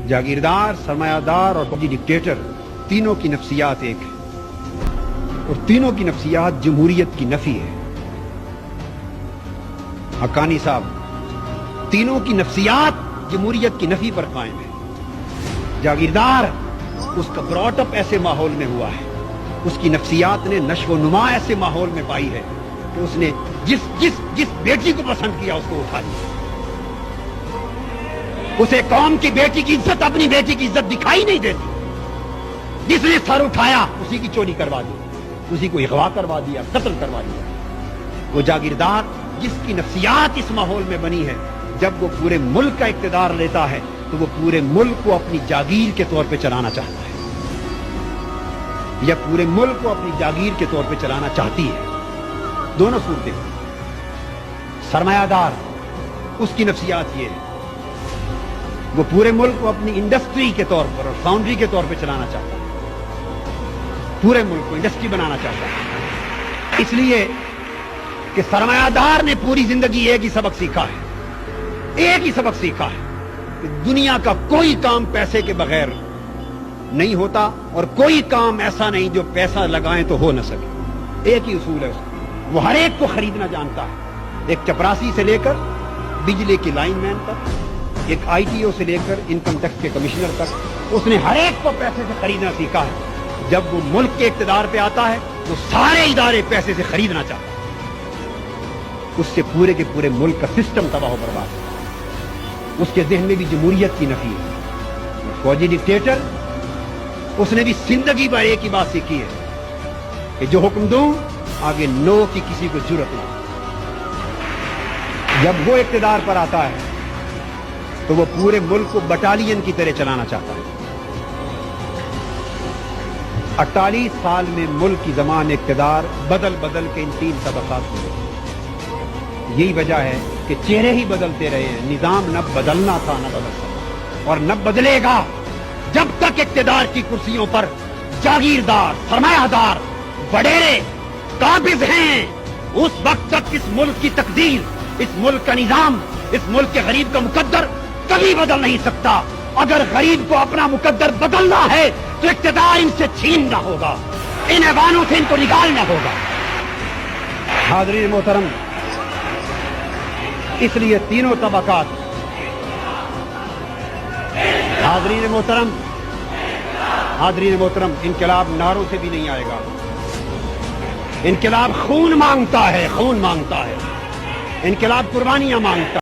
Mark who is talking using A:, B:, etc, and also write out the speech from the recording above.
A: جاگیردار، سرمایہ دار اور فوجی ڈکٹیٹر تینوں کی نفسیات ایک ہے، اور تینوں کی نفسیات جمہوریت کی نفی ہے۔ حقانی صاحب، تینوں کی نفسیات جمہوریت کی نفی پر قائم ہے۔ جاگیردار، اس کا براٹ اپ ایسے ماحول میں ہوا ہے، اس کی نفسیات نے نشو و نما ایسے ماحول میں پائی ہے کہ اس نے جس بیٹی کو پسند کیا اس کو اٹھا لیا۔ اسے قوم کی بیٹی کی عزت اپنی بیٹی کی عزت دکھائی نہیں دیتی۔ جس نے سر اٹھایا اسی کی چوری کروا دی، اسی کو اغوا کروا دیا، قتل کروا دیا۔ وہ جاگیردار جس کی نفسیات اس ماحول میں بنی ہے، جب وہ پورے ملک کا اقتدار لیتا ہے تو وہ پورے ملک کو اپنی جاگیر کے طور پہ چلانا چاہتا ہے، یا پورے ملک کو اپنی جاگیر کے طور پہ چلانا چاہتی ہے۔ دونوں صورتیں۔ سرمایہ دار، اس کی نفسیات یہ ہے، وہ پورے ملک کو اپنی انڈسٹری کے طور پر اور فاؤنڈری کے طور پہ چلانا چاہتا ہے، پورے ملک کو انڈسٹری بنانا چاہتا ہے۔ اس لیے کہ سرمایہ دار نے پوری زندگی ایک ہی سبق سیکھا ہے، ایک ہی سبق سیکھا ہے کہ دنیا کا کوئی کام پیسے کے بغیر نہیں ہوتا، اور کوئی کام ایسا نہیں جو پیسہ لگائیں تو ہو نہ سکے۔ ایک ہی اصول ہے اس کا، وہ ہر ایک کو خریدنا جانتا ہے، ایک چپراسی سے لے کر بجلی کی لائن مین تک، ایک آئی ٹی او سے لے کر انکم ٹیکس کے کمشنر تک، اس نے ہر ایک کو پیسے سے خریدنا سیکھا ہے۔ جب وہ ملک کے اقتدار پہ آتا ہے تو سارے ادارے پیسے سے خریدنا چاہتا ہے، اس سے پورے کے پورے ملک کا سسٹم تباہ و برباد ہے۔ اس کے ذہن میں بھی جمہوریت کی نفی ہے۔ فوجی ڈکٹیٹر، اس نے بھی زندگی بھر ایک ہی بات سیکھی ہے کہ جو حکم دوں آگے نو کی کسی کو جرأت نہ۔ جب وہ اقتدار پر آتا ہے تو وہ پورے ملک کو بٹالین کی طرح چلانا چاہتا ہے۔ 48 سال میں ملک کی زمان اقتدار بدل بدل کے ان 3 طبقات ہوئے۔ یہی وجہ ہے کہ چہرے ہی بدلتے رہے ہیں، نظام نہ بدلنا تھا نہ بدل سکتا، اور نہ بدلے گا جب تک اقتدار کی کرسیوں پر جاگیردار، سرمایہ دار، وڈیرے قابض ہیں۔ اس وقت تک اس ملک کی تقدیر، اس ملک کا نظام، اس ملک کے غریب کا مقدر کبھی بدل نہیں سکتا۔ اگر غریب کو اپنا مقدر بدلنا ہے تو اقتدار ان سے چھیننا ہوگا، ان ایوانوں سے ان کو نکالنا ہوگا۔ حاضرین محترم، اس لیے تینوں طبقات، حاضرین محترم، انقلاب نعروں سے بھی نہیں آئے گا۔ انقلاب خون مانگتا ہے، خون مانگتا ہے، انقلاب قربانیاں مانگتا ہے۔